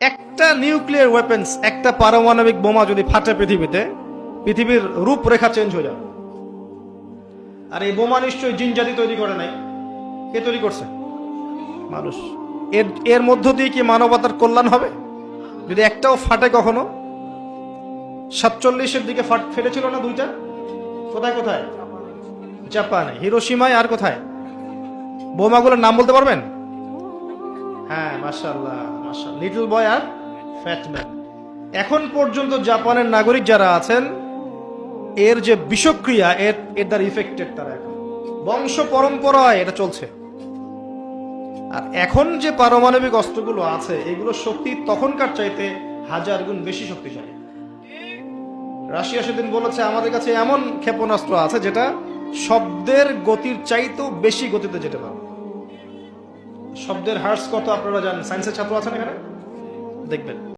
একটা nuclear weapons, একটা পারমাণবিক বোমা যদি ফাটে পৃথিবীতে, পৃথিবীর রূপরেখা চেঞ্জ হয়ে যাবে। আর এই বোমা নিশ্চয়ই জিন জাতি তৈরি করে নাই, কে তৈরি করছে? মানুষ। এর এর মধ্য দিয়ে কি মানবতার কল্যাণ হবে যদি একটাও ফাটে? কখনো 47-এর দিকে ফেটেছিল না দুইটা? কোথায় কোথায়? জাপানে, হিরোশিমায়, আর কোথায়? বোমাগুলোর নাম বলতে পারবেন? হ্যাঁ, মাশাআল্লাহ মাশাআল্লাহ, লিটল বয় আর ফ্যাট ম্যান। এখন পর্যন্ত জাপানের নাগরিক যারা আছেন, এর যে বিষক্রিয়া, এর দ্বারা ইফেক্টেড, তারা এখন বংশ পরম্পরায় এটা চলছে। আর এখন যে পারমাণবিক অস্ত্রগুলো আছে, এগুলো শক্তি তখনকার চাইতে 1000 গুণ বেশি শক্তিশালী। রাশিয়া সেদিন বলেছে আমাদের কাছে এমন ক্ষেপণাস্ত্র আছে যেটা শব্দের গতির চাইতেও বেশি গতিতে যেতে পারে। শব্দের হার্স কত আপনারা জানেন? সায়েন্সের ছাত্র আছেন এখানে? দেখবেন।